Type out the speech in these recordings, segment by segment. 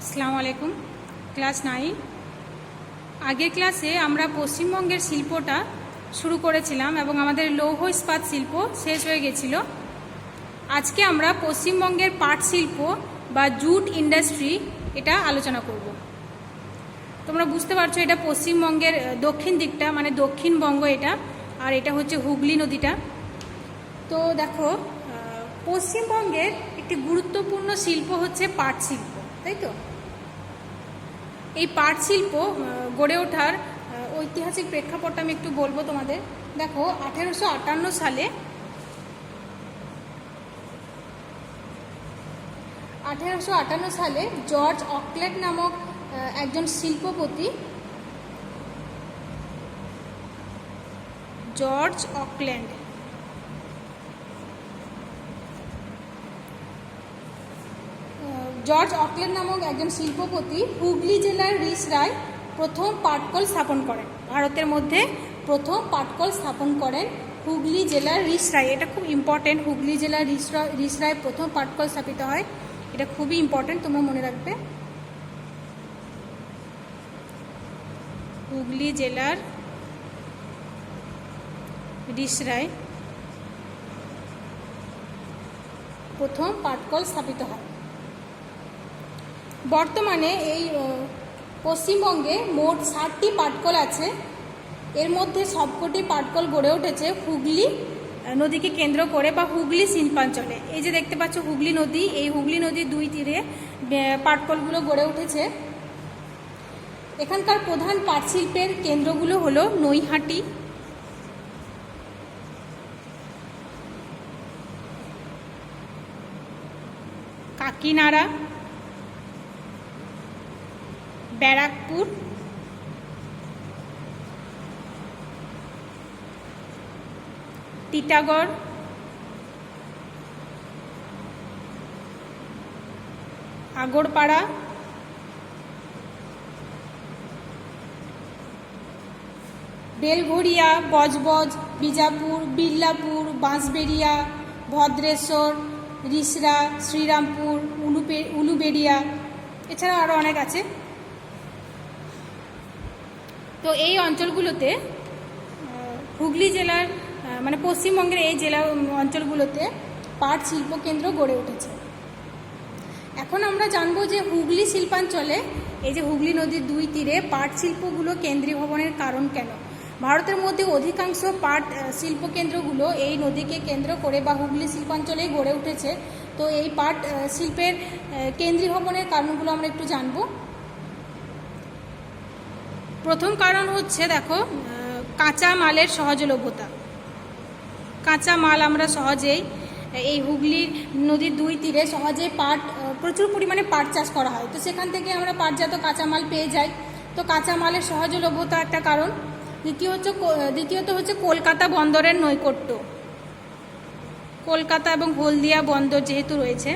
আসসালামু আলাইকুম। ক্লাস 9 আগের ক্লাসে আমরা পশ্চিমবঙ্গের শিল্পটা শুরু করেছিলাম এবং আমাদের লৌহ ইস্পাত শিল্প শেষ হয়ে গেছিল। আজকে আমরা পশ্চিমবঙ্গের পাট শিল্প বা জুট ইন্ডাস্ট্রি এটা আলোচনা করব। তোমরা বুঝতে পারছো এটা পশ্চিমবঙ্গের দক্ষিণ দিকটা, মানে দক্ষিণবঙ্গ এটা, আর এটা হচ্ছে হুগলি নদীটা। তো দেখো, পশ্চিমবঙ্গের একটি গুরুত্বপূর্ণ শিল্প হচ্ছে পাট শিল্প, তাই তো? এই পাট শিল্প গড়ে ওঠার ঐতিহাসিক প্রেক্ষাপটটা আমি একটু বলবো তোমাদের। দেখো, 1858 সালে জর্জ অকল্যান্ড নামক একজন শিল্পপতি, জর্জ অকল্যান্ড নামক একজন শিল্পপতি হুগলি জেলার রিসরায় প্রথম পাটকল স্থাপন করেন। ভারতের মধ্যে প্রথম পাটকল স্থাপন করেন হুগলি জেলার রিসরায়। এটা খুব ইম্পর্টেন্ট, হুগলি জেলার রিসরায় প্রথম পাটকল স্থাপিত হয়। এটা খুবই ইম্পর্টেন্ট, তোমরা মনে রাখবে। হুগলি জেলার রিসরায় প্রথম পাটকল স্থাপিত হয়। বর্তমানে এই পশ্চিমবঙ্গে মোট 60টি পাটকল আছে। এর মধ্যে সবকটি পাটকল গড়ে উঠেছে হুগলি নদীকে কেন্দ্র করে বা হুগলি শিল্পাঞ্চলে। এই যে দেখতে পাচ্ছ হুগলি নদী, এই হুগলি নদীর দুই তীরে পাটকলগুলো গড়ে উঠেছে। এখানকার প্রধান পাট শিল্পের কেন্দ্রগুলো হলো নৈহাটি, কাকিনাড়া, ব্যারাকপুর, টিটাগড়, আগরপাড়া, বেলঘরিয়া, বজবজ, বিজাপুর, বিল্লাপুর, বাঁশবেড়িয়া, ভদ্রেশ্বর, রিসরা, শ্রীরামপুর, উলুবেড়িয়া, এছাড়া আরও অনেক আছে। তো এই অঞ্চলগুলোতে হুগলি জেলার মানে পশ্চিমবঙ্গের এই জেলা অঞ্চলগুলোতে পাট শিল্প কেন্দ্র গড়ে উঠেছে। এখন আমরা জানবো যে হুগলি শিল্পাঞ্চলে, এই যে হুগলি নদীর দুই তীরে পাট শিল্পগুলো কেন্দ্রীভবনের কারণ কেন? ভারতের মধ্যে অধিকাংশ পাট শিল্প কেন্দ্রগুলো এই নদীকে কেন্দ্র করে বা হুগলি শিল্পাঞ্চলেই গড়ে উঠেছে। তো এই পাট শিল্পের কেন্দ্রীভবনের কারণগুলো আমরা একটু জানবো। প্রথম কারণ হচ্ছে, দেখো, কাঁচা মালের সহজলভ্যতা। কাঁচা মাল আমরা সহজেই এই হুগলি নদীর দুই তীরে সহজেই প্রচুর পরিমাণে পাট চাষ করা হয়। তো সেখান থেকে আমরা পাটজাত কাঁচা মাল পেয়ে যাই। তো কাঁচা মালের সহজলভ্যতা একটা কারণ। দ্বিতীয়ত হচ্ছে কলকাতা বন্দরের নৈকট্য। কলকাতা এবং হলদিয়া বন্দর যেহেতু রয়েছে,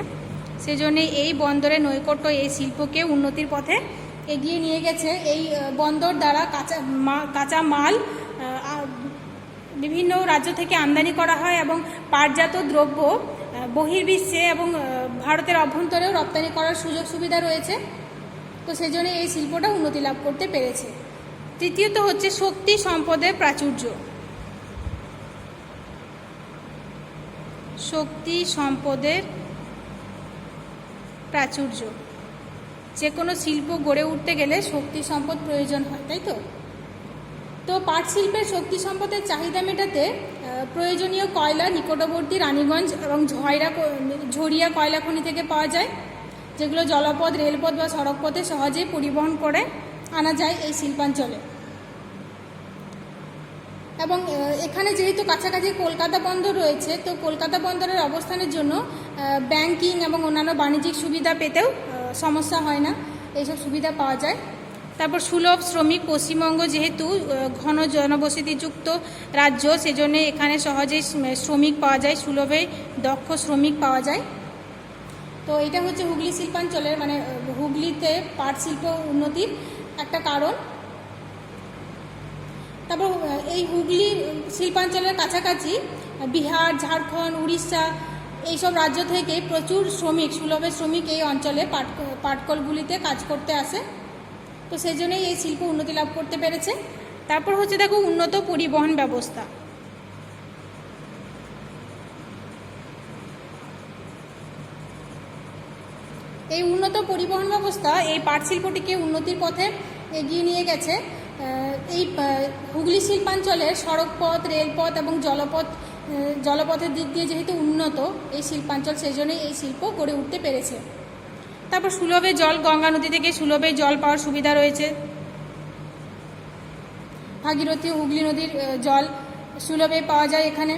সেজন্য এই বন্দরের নৈকট্য এই শিল্পকে উন্নতির পথে এগিয়ে নিয়ে গেছে। এই বন্দর দ্বারা কাঁচা মাল বিভিন্ন রাজ্য থেকে আমদানি করা হয় এবং পাটজাত দ্রব্য বহির্বিশ্বে এবং ভারতের অভ্যন্তরেও রপ্তানি করার সুযোগ সুবিধা রয়েছে। তো সেজন্য এই শিল্পটা উন্নতি লাভ করতে পেরেছে। তৃতীয়ত হচ্ছে শক্তি সম্পদের প্রাচুর্য। শক্তি সম্পদের প্রাচুর্য। যে কোনো শিল্প গড়ে উঠতে গেলে শক্তি সম্পদ প্রয়োজন হয়, তাই তো? তো পাট শিল্পের শক্তি সম্পদের চাহিদা মেটাতে প্রয়োজনীয় কয়লা নিকটবর্তী রানীগঞ্জ এবং ঝরিয়া কয়লা খনি থেকে পাওয়া যায়, যেগুলো জলপথ, রেলপথ বা সড়কপথে সহজেই পরিবহন করে আনা যায় এই শিল্পাঞ্চলে। এবং এখানে যেহেতু কাছাকাছি কলকাতা বন্দর রয়েছে, তো কলকাতা বন্দরের অবস্থানের জন্য ব্যাংকিং এবং অন্যান্য বাণিজ্যিক সুবিধা পেতেও সমস্যা হয় না, এইসব সুবিধা পাওয়া যায়। তারপর সুলভ শ্রমিক। পশ্চিমবঙ্গ যেহেতু ঘন জনবসতিযুক্ত রাজ্য, সেজন্য এখানে সহজেই শ্রমিক পাওয়া যায়, সুলভে দক্ষ শ্রমিক পাওয়া যায়। তো এটা হচ্ছে হুগলি শিল্পাঞ্চলের, মানে হুগলিতে পাট শিল্প উন্নতির একটা কারণ। তারপর এই হুগলি শিল্পাঞ্চলের কাছাকাছি বিহার, ঝাড়খণ্ড, উড়িষ্যা এইসব রাজ্য থেকে প্রচুর শ্রমিক, সুলভে শ্রমিক এই অঞ্চলে পাটকলগুলিতে কাজ করতে আসে। তো সেই জন্যই এই শিল্প উন্নতি লাভ করতে পেরেছে। তারপর হচ্ছে দেখো উন্নত পরিবহন ব্যবস্থা। এই উন্নত পরিবহন ব্যবস্থা এই পাট শিল্পটিকে উন্নতির পথে এগিয়ে নিয়ে গেছে। এই হুগলি শিল্পাঞ্চলের সড়কপথ, রেলপথ এবং জলপথের দিক দিয়ে যেহেতু উন্নত এই শিল্পাঞ্চল, সেই জন্যই এই শিল্প গড়ে উঠতে পেরেছে। তারপর সুলভে জল, গঙ্গা নদী থেকে সুলভে জল পাওয়ার সুবিধা রয়েছে। ভাগীরথী ও হুগলি নদীর জল সুলভে পাওয়া যায় এখানে।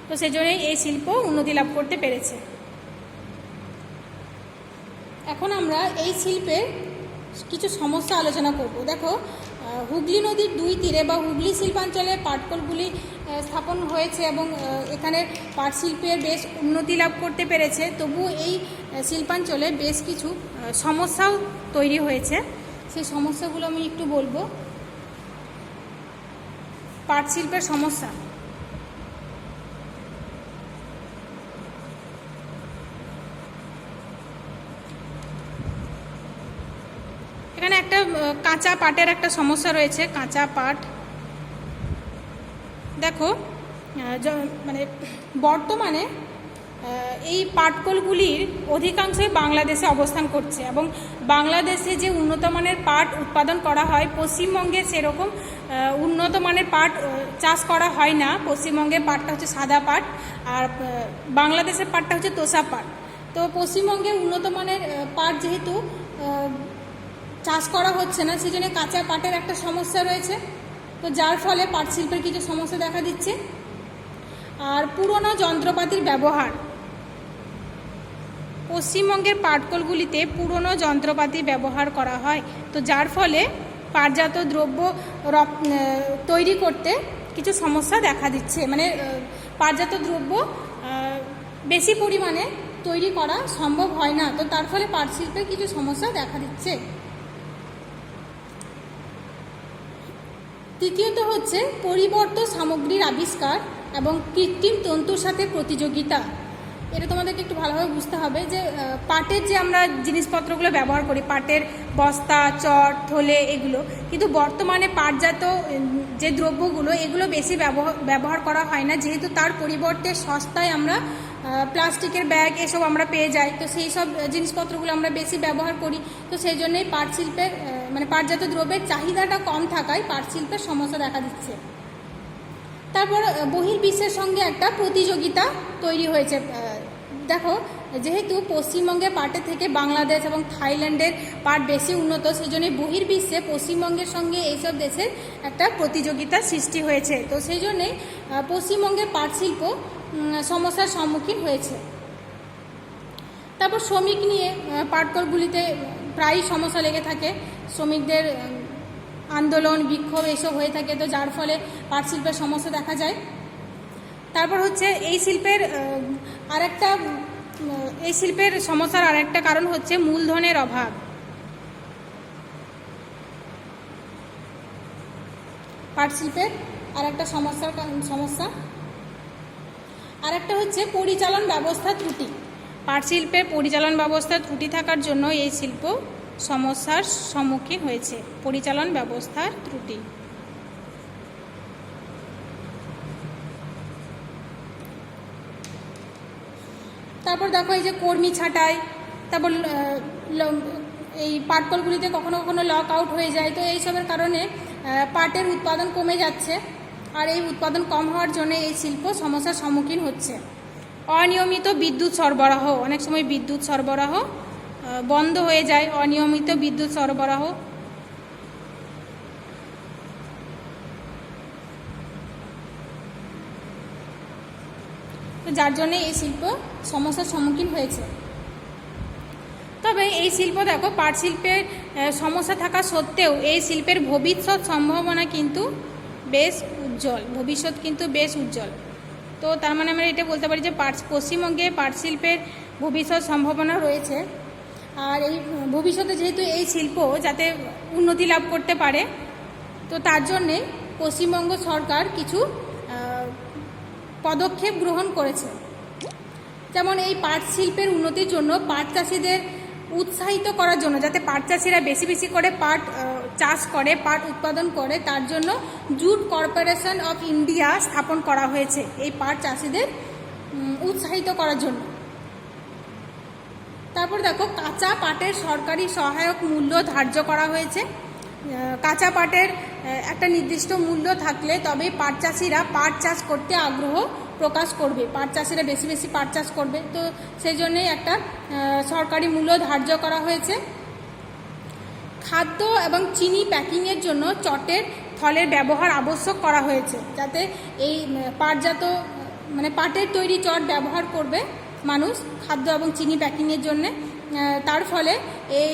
তো সেই জন্যই এই শিল্প উন্নতি লাভ করতে পেরেছে। এখন আমরা এই শিল্পের কিছু সমস্যা আলোচনা করব। দেখো, হুগলি নদীর দুই তীরে বা হুগলি শিল্পাঞ্চলে পাটকলগুলি স্থাপন হয়েছে এবং এখানে পাট শিল্পের বেশ উন্নতি লাভ করতে পেরেছে। তবু এই শিল্পাঞ্চলে বেশ কিছু সমস্যাও তৈরি হয়েছে। সেই সমস্যাগুলো আমি একটু বলবো। পাট শিল্পের সমস্যা, এখানে একটা কাঁচা পাটের একটা সমস্যা রয়েছে। কাঁচা পাট দেখো, মানে বর্তমানে এই পাটকলগুলির অধিকাংশই বাংলাদেশে অবস্থান করছে এবং বাংলাদেশে যে উন্নত মানের পাট উৎপাদন করা হয়, পশ্চিমবঙ্গে সেরকম উন্নত মানের পাট চাষ করা হয় না। পশ্চিমবঙ্গের পাটটা হচ্ছে সাদা পাট আর বাংলাদেশের পাটটা হচ্ছে তোষা পাট। তো পশ্চিমবঙ্গে উন্নত মানের পাট যেহেতু চাষ করা হচ্ছে না, সেই জন্য কাঁচা পাটের একটা সমস্যা রয়েছে। তো যার ফলে পাট শিল্পের কিছু সমস্যা দেখা দিচ্ছে। আর পুরনো যন্ত্রপাতির ব্যবহার, পশ্চিমবঙ্গের পাটকলগুলিতে পুরনো যন্ত্রপাতি ব্যবহার করা হয়। তো যার ফলে পাটজাত দ্রব্য তৈরি করতে কিছু সমস্যা দেখা দিচ্ছে। মানে পাটজাত দ্রব্য বেশি পরিমাণে তৈরি করা সম্ভব হয় না। তো তার ফলে পাট শিল্পের কিছু সমস্যা দেখা দিচ্ছে। তৃতীয়ত হচ্ছে পরিবর্ত সামগ্রীর আবিষ্কার এবং কৃত্রিম তন্তুর সাথে প্রতিযোগিতা। এটা তোমাদেরকে একটু ভালোভাবে বুঝতে হবে যে পাটের যে আমরা জিনিসপত্রগুলো ব্যবহার করি, পাটের বস্তা, চট, থলে, এগুলো কিন্তু বর্তমানে পাটজাত যে দ্রব্যগুলো এগুলো বেশি ব্যবহার করা হয় না, যেহেতু তার পরিবর্তে সস্তায় আমরা প্লাস্টিকের ব্যাগ এসব আমরা পেয়ে যাই। তো সেই সব জিনিসপত্রগুলো আমরা বেশি ব্যবহার করি। তো সেই জন্যই পাট শিল্পের মানে পাটজাত দ্রব্যের চাহিদাটা কম থাকায় পাট শিল্পের সমস্যা দেখা দিচ্ছে। তারপর বহির্বিশ্বের সঙ্গে একটা প্রতিযোগিতা তৈরি হয়েছে। দেখো, যেহেতু পশ্চিমবঙ্গে পাটের থেকে বাংলাদেশ এবং থাইল্যান্ডের পাট বেশি উন্নত, সেই জন্যই বহির্বিশ্বে পশ্চিমবঙ্গের সঙ্গে এইসব দেশের একটা প্রতিযোগিতার সৃষ্টি হয়েছে। তো সেই জন্যেই পশ্চিমবঙ্গের পাট শিল্প সমস্যার সম্মুখীন হয়েছে। তারপর শ্রমিক নিয়ে পাটকলগুলিতে প্রায়ই সমস্যা লেগে থাকে। শ্রমিকদের আন্দোলন, বিক্ষোভ এইসব হয়ে থাকে। তো যার ফলে পাট শিল্পের সমস্যা দেখা যায়। তারপর হচ্ছে এই শিল্পের সমস্যার আরেকটা কারণ হচ্ছে মূলধনের অভাব। পাট শিল্পের আরেকটা সমস্যা আরেকটা হচ্ছে পরিচালন ব্যবস্থা ত্রুটি। পাট শিল্পের পরিচালন ব্যবস্থা ত্রুটি থাকার জন্য এই শিল্প সমস্যার সম্মুখীন হয়েছে। পরিচালন ব্যবস্থার ত্রুটি। তারপর দেখো, এই যে কর্মী ছাঁটাই, তারপর এই পাটকলগুলিতে কখনো কখনো লক আউট হয়ে যায়। তো এইসবের কারণে পাটের উৎপাদন কমে যাচ্ছে। আর এই উৎপাদন কম হওয়ার জন্য এই শিল্প সমস্যার সম্মুখীন হচ্ছে। অনিয়মিত বিদ্যুৎ সরবরাহ, অনেক সময় বিদ্যুৎ সরবরাহ বন্ধ হয়ে যায়। অনিয়মিত বিদ্যুৎ সরবরাহ। তো যার জন্যে এই শিল্প সমস্যার সম্মুখীন হয়েছে। তবে এই শিল্প দেখো, পাট শিল্পের সমস্যা থাকা সত্ত্বেও এই শিল্পের ভবিষ্যৎ সম্ভাবনা কিন্তু বেশ উজ্জ্বল। ভবিষ্যৎ কিন্তু বেশ উজ্জ্বল। তো তার মানে আমরা এটা বলতে পারি যে পশ্চিমবঙ্গে পাট শিল্পের ভবিষ্যৎ সম্ভাবনা রয়েছে। আর এই ভবিষ্যতে যেহেতু এই শিল্প যাতে উন্নতি লাভ করতে পারে, তো তার জন্যে পশ্চিমবঙ্গ সরকার কিছু পদক্ষেপ গ্রহণ করেছে। যেমন এই পাট শিল্পের উন্নতির জন্য পাট চাষিদের উৎসাহিত করার জন্য, যাতে পাট চাষিরা বেশি বেশি করে পাট চাষ করে, পাট উৎপাদন করে, তার জন্য জুট কর্পোরেশন অফ ইন্ডিয়া স্থাপন করা হয়েছে এই পাট চাষিদের উৎসাহিত করার জন্য। তারপর দেখো, কাঁচা পাটের সরকারি সহায়ক মূল্য ধার্য করা হয়েছে। কাঁচা পাটের একটা নির্দিষ্ট মূল্য থাকলে তবে পাট চাষিরা পাট চাষ করতে আগ্রহ প্রকাশ করবে, পাট চাষিরা বেশি বেশি পাট চাষ করবে, তো সেই জন্যই একটা সরকারি মূল্য ধার্য করা হয়েছে। খাদ্য এবং চিনি প্যাকিংয়ের জন্য চটের থলের ব্যবহার আবশ্যক করা হয়েছে, যাতে এই পাটজাত মানে পাটের তৈরি চট ব্যবহার করবে মানুষ খাদ্য এবং চিনি প্যাকিংয়ের জন্যে। তার ফলে এই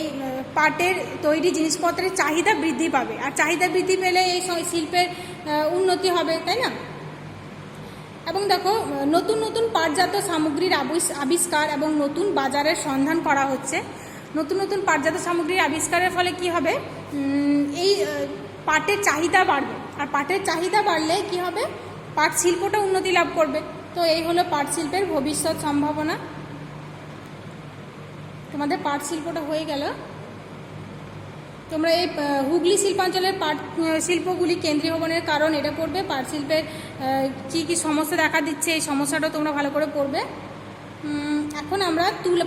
পাটের তৈরি জিনিসপত্রের চাহিদা বৃদ্ধি পাবে, আর চাহিদা বৃদ্ধি পেলে এই শিল্পের উন্নতি হবে, তাই না? এবং দেখো, নতুন নতুন পাটজাত সামগ্রীর আবিষ্কার এবং নতুন বাজারের সন্ধান করা হচ্ছে। নতুন নতুন পাটজাত সামগ্রীর আবিষ্কারের ফলে কি হবে, এই পাটের চাহিদা বাড়বে, আর পাটের চাহিদা বাড়লে কি হবে, পাট শিল্পটা উন্নতি লাভ করবে। তো এই হলো পাট শিল্পের ভবিষ্যৎ সম্ভাবনা। তোমাদের পাট শিল্পটা হয়ে গেল। তোমরা এই হুগলি শিল্পাঞ্চলের পাট শিল্পগুলি কেন্দ্রীভবনের কারণ এটা পড়বে। পাট শিল্পের কী কী সমস্যা দেখা দিচ্ছে এই সমস্যাটা তোমরা ভালো করে পড়বে। এখন আমরা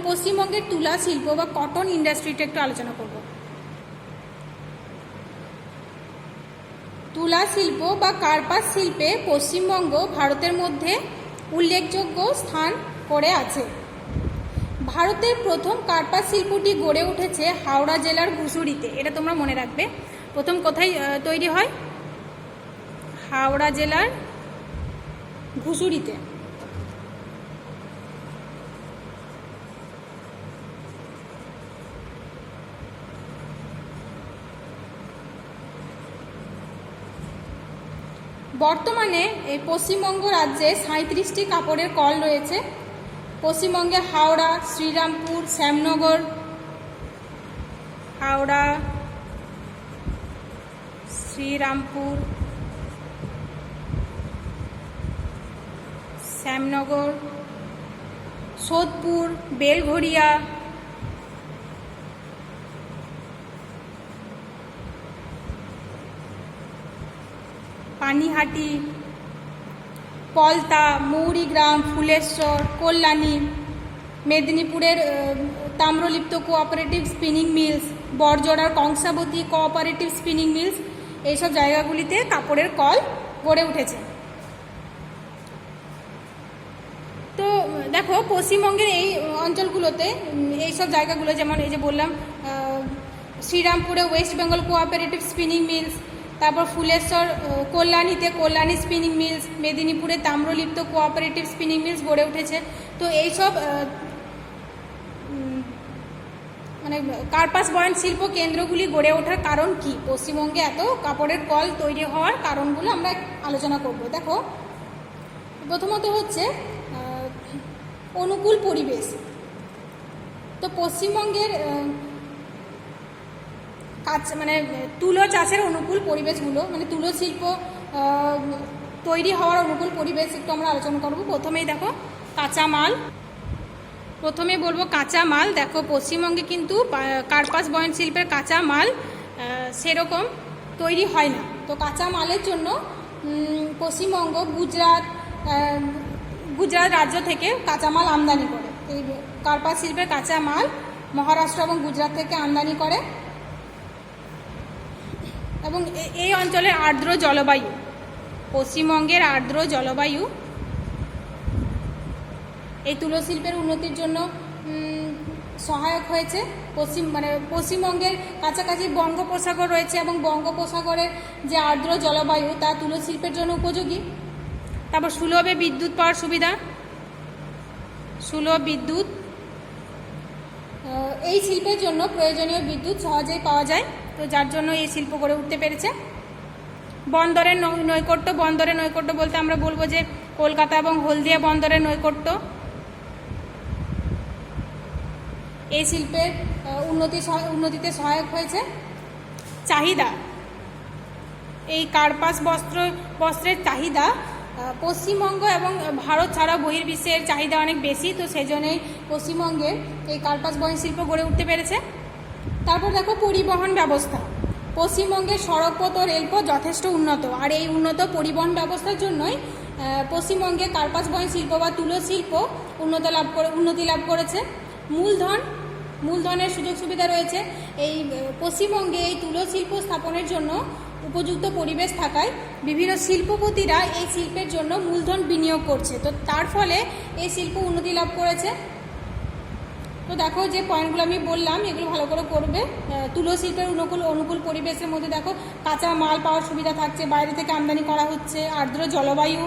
পশ্চিমবঙ্গের তুলা শিল্প বা কটন ইন্ডাস্ট্রিটা একটু আলোচনা করব। তুলা শিল্প বা কার্পাস শিল্পে পশ্চিমবঙ্গ ভারতের মধ্যে উল্লেখযোগ্য স্থান করে আছে। ভারতের প্রথম কার্পাস শিল্পটি গড়ে উঠেছে হাওড়া জেলার ঘুষুরিতে। এটা তোমরা মনে রাখবে। প্রথম কোথায় তৈরি হয়? হাওড়া জেলার ঘুষুরিতে। বর্তমানে এই পশ্চিমবঙ্গ রাজ্যে 37টি কাপড়ের কল রয়েছে। পশ্চিমবঙ্গে হাওড়া, শ্রীরামপুর, শ্যামনগর, হাওড়া, শ্রীরামপুর, শ্যামনগর, সোদপুর, বেলঘরিয়া, পানিহাটি, পলতা, মৌরিগ্রাম, ফুলেশ্বর, কল্যাণী, মেদিনীপুরের তাম্রলিপ্ত কোঅপারেটিভ স্পিনিং মিলস, বড়জোড়ার কংসাবতী কোঅপারেটিভ স্পিনিং মিলস, এইসব জায়গাগুলিতে কাপড়ের কল গড়ে উঠেছে। তো দেখো, পশ্চিমবঙ্গের এই অঞ্চলগুলোতে এইসব জায়গাগুলো, যেমন এই যে বললাম শ্রীরামপুরে West Bengal cooperative spinning mills, তারপর ফুলেশ্বর কল্যাণীতে কল্যাণী স্পিনিং মিলস, মেদিনীপুরে তাম্রলিপ্ত কোঅপারেটিভ স্পিনিং মিলস গড়ে উঠেছে। তো এইসব মানে কার্পাস বয়ন শিল্প কেন্দ্রগুলি গড়ে ওঠার কারণ কি, পশ্চিমবঙ্গে এত কাপড়ের কল তৈরি হওয়ার কারণগুলো আমরা আলোচনা করব। দেখো, প্রথমত হচ্ছে অনুকূল পরিবেশ। তো পশ্চিমবঙ্গের মানে তুলো চাষের অনুকূল পরিবেশগুলো, মানে তুলো শিল্প তৈরি হওয়ার অনুকূল পরিবেশ একটু আমরা আলোচনা করব। প্রথমেই দেখো কাঁচামাল, প্রথমে বলবো কাঁচামাল। দেখো, পশ্চিমবঙ্গে কিন্তু কার্পাস বয়ন শিল্পের কাঁচামাল সেরকম তৈরি হয় না। তো কাঁচামালের জন্য পশ্চিমবঙ্গ গুজরাট রাজ্য থেকে কাঁচামাল আমদানি করে। এই কার্পাস শিল্পের কাঁচামাল মহারাষ্ট্র এবং গুজরাট থেকে আমদানি করে। এবং এই অঞ্চলের আর্দ্র জলবায়ু, পশ্চিমবঙ্গের আর্দ্র জলবায়ু এই তুলো শিল্পের উন্নতির জন্য সহায়ক হয়েছে। পশ্চিমবঙ্গের কাছাকাছি বঙ্গোপসাগর রয়েছে এবং বঙ্গোপসাগরের যে আর্দ্র জলবায়ু তা তুলো শিল্পের জন্য উপযোগী। তারপর সুলভে বিদ্যুৎ পাওয়ার সুবিধা, সুলভ বিদ্যুৎ, এই শিল্পের জন্য প্রয়োজনীয় বিদ্যুৎ সহজেই পাওয়া যায়, তো যার জন্য এই শিল্প গড়ে উঠতে পেরেছে। বন্দরের নৈকট্য, বন্দরের নৈকট্য বলতে আমরা বলবো যে কলকাতা এবং হলদিয়া বন্দরের নৈকট্য এই শিল্পের উন্নতিতে সহায়ক হয়েছে। চাহিদা, এই কার্পাস বস্ত্রের চাহিদা পশ্চিমবঙ্গ এবং ভারত ছাড়াও বহির্বিশ্বের চাহিদা অনেক বেশি, তো সেই জন্যই পশ্চিমবঙ্গের এই কার্পাস বয়ন শিল্প গড়ে উঠতে পেরেছে। তারপর দেখো পরিবহন ব্যবস্থা। পশ্চিমবঙ্গের সড়কপথ ও রেলপথ যথেষ্ট উন্নত, আর এই উন্নত পরিবহন ব্যবস্থার জন্যই পশ্চিমবঙ্গে কার্পাস বয়ন শিল্প বা তুলো শিল্প উন্নতি লাভ করেছে। মূলধনের সুযোগ সুবিধা রয়েছে। এই পশ্চিমবঙ্গে এই তুলো শিল্প স্থাপনের জন্য উপযুক্ত পরিবেশ থাকায় বিভিন্ন শিল্পপতিরা এই শিল্পের জন্য মূলধন বিনিয়োগ করছে, তো তার ফলে এই শিল্প উন্নতি লাভ করেছে। তো দেখো যে পয়েন্টগুলো আমি বললাম এগুলো ভালো করে করবে। তুলো শিল্পের অনুকূল পরিবেশের মধ্যে দেখো কাঁচা মাল পাওয়ার সুবিধা থাকছে, বাইরে থেকে আমদানি করা হচ্ছে, আর্দ্র জলবায়ু,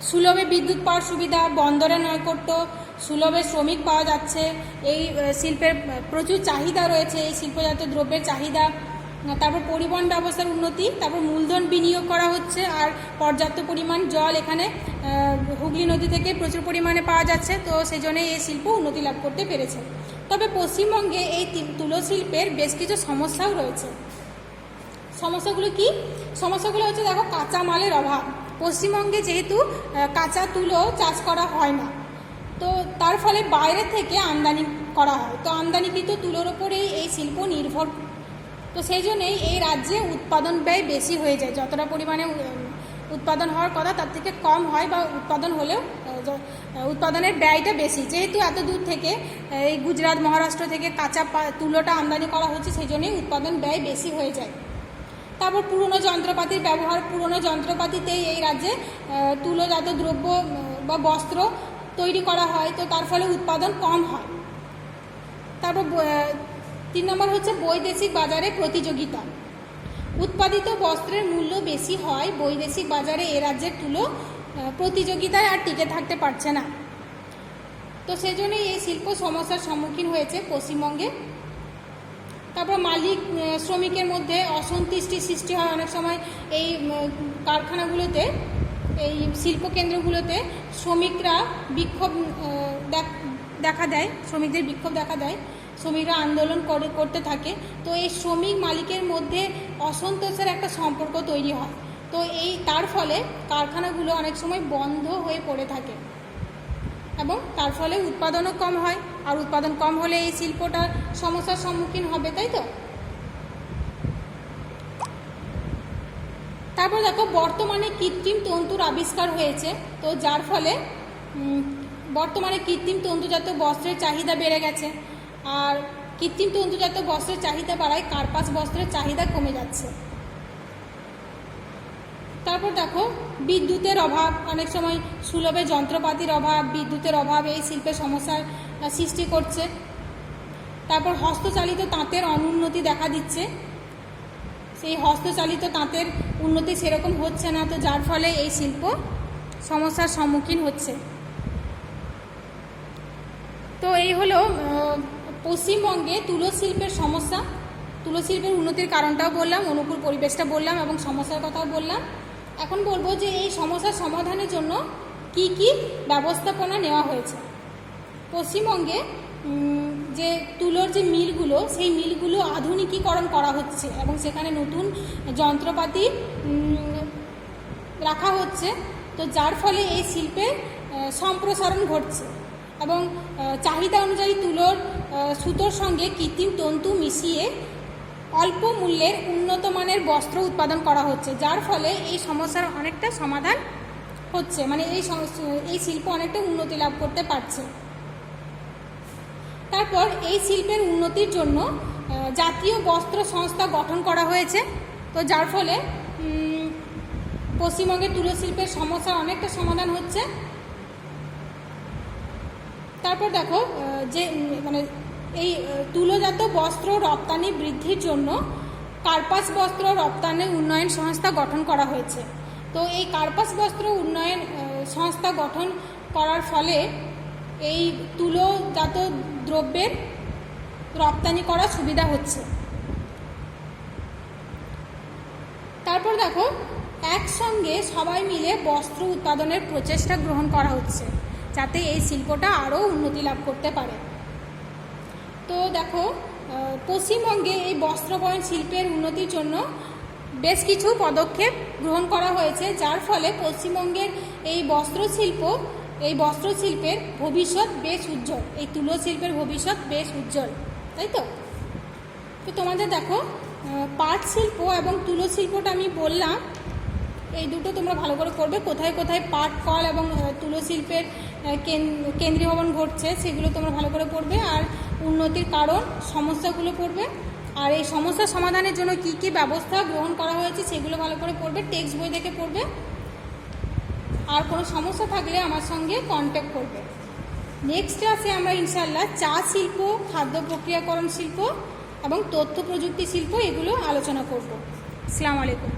সুলভে বিদ্যুৎ পাওয়ার সুবিধা, বন্দরে নৈকট্য, সুলভে শ্রমিক পাওয়া যাচ্ছে। এই শিল্পের প্রচুর চাহিদা রয়েছে, এই শিল্পজাত দ্রব্যের চাহিদা। তারপর পরিবহন ব্যবস্থার উন্নতি, তারপর মূলধন বিনিয়োগ করা হচ্ছে, আর পর্যাপ্ত পরিমাণ জল এখানে হুগলি নদী থেকে প্রচুর পরিমাণে পাওয়া যাচ্ছে, তো সেই জন্যই এই শিল্প উন্নতি লাভ করতে পেরেছে। তবে পশ্চিমবঙ্গে এই তুলো শিল্পের বেশ কিছু সমস্যাও রয়েছে। সমস্যাগুলো কি? সমস্যাগুলো হচ্ছে দেখো কাঁচা মালের অভাব। পশ্চিমবঙ্গে যেহেতু কাঁচা তুলো চাষ করা হয় না, তো তার ফলে বাইরে থেকে আমদানি করা হয়, তো আমদানিকৃত তুলোর ওপরেই এই শিল্প নির্ভর, তো সেই জন্যেই এই রাজ্যে উৎপাদন ব্যয় বেশি হয়ে যায়। যতটা পরিমাণে উৎপাদন হওয়ার কথা তার থেকে কম হয়, বা উৎপাদন হলেও উৎপাদনের ব্যয়টা বেশি, যেহেতু এত দূর থেকে এই গুজরাট মহারাষ্ট্র থেকে কাঁচা তুলোটা আমদানি করা হচ্ছে, সেই জন্যই উৎপাদন ব্যয় বেশি হয়ে যায়। তারপর পুরনো যন্ত্রপাতির ব্যবহার। পুরনো যন্ত্রপাতিতেই এই রাজ্যে তুলোজাত দ্রব্য বা বস্ত্র তৈরি করা হয়, তো তার ফলে উৎপাদন কম হয়। তারপর 3 নম্বর হচ্ছে বৈদেশিক বাজারে প্রতিযোগিতা। উৎপাদিত বস্ত্রের মূল্য বেশি হয়, বৈদেশিক বাজারে এ রাজ্যের তুলো প্রতিযোগিতায় আর টিকে থাকতে পারছে না, তো সেই জন্যই এই শিল্প সমস্যার সম্মুখীন হয়েছে পশ্চিমবঙ্গে। তারপর মালিক শ্রমিকের মধ্যে অসন্তুষ্টি সৃষ্টি হয় অনেক সময়। এই কারখানাগুলোতে, এই শিল্পকেন্দ্রগুলোতে শ্রমিকরা বিক্ষোভ দেখা দেয়, শ্রমিকদের বিক্ষোভ দেখা দেয়, শ্রমিকরা আন্দোলন করতে থাকে, তো এই শ্রমিক মালিকের মধ্যে অসন্তোষের একটা সম্পর্ক তৈরি হয়, তো তার ফলে কারখানাগুলো অনেক সময় বন্ধ হয়ে পড়ে থাকে এবং তার ফলে উৎপাদনও কম হয়, আর উৎপাদন কম হলে এই শিল্পটার সমস্যার সম্মুখীন হবে, তাই তো। তারপর দেখো বর্তমানে কৃত্রিম তন্তুর আবিষ্কার হয়েছে, তো যার ফলে বর্তমানে কৃত্রিম তন্তুজাত বস্ত্রের চাহিদা বেড়ে গেছে, আর কৃত্রিম তন্তুজাত বস্ত্রের চাহিদা বাড়ায় কার্পাস বস্ত্রের চাহিদা কমে যাচ্ছে। তারপর দেখো বিদ্যুতের অভাব। অনেক সময় সুলভে যন্ত্রপাতির অভাব, বিদ্যুতের অভাব এই শিল্পের সমস্যার সৃষ্টি করছে। তারপর হস্তচালিত তাঁতের অনুন্নতি দেখা দিচ্ছে, সেই হস্তচালিত তাঁতের উন্নতি সেরকম হচ্ছে না, তো যার ফলে এই শিল্প সমস্যার সম্মুখীন হচ্ছে। তো এই হলো পশ্চিমবঙ্গে তুলো শিল্পের সমস্যা। তুলো শিল্পের উন্নতির কারণটাও বললাম, অনুকূল পরিবেশটা বললাম এবং সমস্যার কথাও বললাম। এখন বলবো যে এই সমস্যার সমাধানের জন্য কি কি ব্যবস্থাপনা নেওয়া হয়েছে। পশ্চিমবঙ্গে যে তুলোর যে মিলগুলো, সেই মিলগুলো আধুনিকীকরণ করা হচ্ছে এবং সেখানে নতুন যন্ত্রপাতি রাখা হচ্ছে, তো যার ফলে এই শিল্পের সম্প্রসারণ ঘটছে এবং চাহিদা অনুযায়ী তুলোর সুতোর সঙ্গে কৃত্রিম তন্তু মিশিয়ে অল্প মূল্যের উন্নত মানের বস্ত্র উৎপাদন করা হচ্ছে, যার ফলে এই সমস্যার অনেকটা সমাধান হচ্ছে, মানে এই শিল্প অনেকটা উন্নতি লাভ করতে পারছে। তারপর এই শিল্পের উন্নতির জন্য জাতীয় বস্ত্র সংস্থা গঠন করা হয়েছে, তো যার ফলে পশ্চিমবঙ্গের তুলো শিল্পের সমস্যার অনেকটা সমাধান হচ্ছে। তারপর দেখো যে মানে এই তুলোজাত বস্ত্র রপ্তানি বৃদ্ধির জন্য কার্পাস বস্ত্র রপ্তানি উন্নয়ন সংস্থা গঠন করা হয়েছে, তো এই কার্পাস বস্ত্র উন্নয়ন সংস্থা গঠন করার ফলে এই তুলোজাত দ্রব্যের রপ্তানি করা সুবিধা হচ্ছে। তারপর দেখো একসঙ্গে সবাই মিলে বস্ত্র উৎপাদনের প্রচেষ্টা গ্রহণ করা হচ্ছে, যাতে এই শিল্পটা আরও উন্নতি লাভ করতে পারে। তো দেখো পশ্চিমবঙ্গে এই বস্ত্র বয়ন শিল্পের উন্নতির জন্য বেশ কিছু পদক্ষেপ গ্রহণ করা হয়েছে, যার ফলে পশ্চিমবঙ্গের এই বস্ত্রশিল্পের ভবিষ্যৎ বেশ উজ্জ্বল। এই তুলো শিল্পের ভবিষ্যৎ বেশ উজ্জ্বল, তাই তো? তো তোমাদের দেখো, পাট শিল্প এবং তুলো শিল্পটা আমি বললাম, এই দুটো তোমরা ভালো করে করবে। কোথায় কোথায় পাট কল এবং তুলো শিল্পের কেন্দ্রীভবন ঘটছে সেগুলো তোমরা ভালো করে পড়বে, আর উন্নতির কারণ, সমস্যাগুলো পড়বে, আর এই সমস্যা সমাধানের জন্য কি কি ব্যবস্থা গ্রহণ করা হয়েছে সেগুলো ভালো করে পড়বে, টেক্সট বই দেখে পড়বে। আর কোনো সমস্যা থাকলে আমার সঙ্গে কন্ট্যাক্ট করবে। নেক্সট ক্লাসে আমরা ইনশাআল্লাহ চা শিল্প, খাদ্য প্রক্রিয়াকরণ শিল্প এবং তথ্য প্রযুক্তি শিল্প এগুলো আলোচনা করব। আসসালামু আলাইকুম।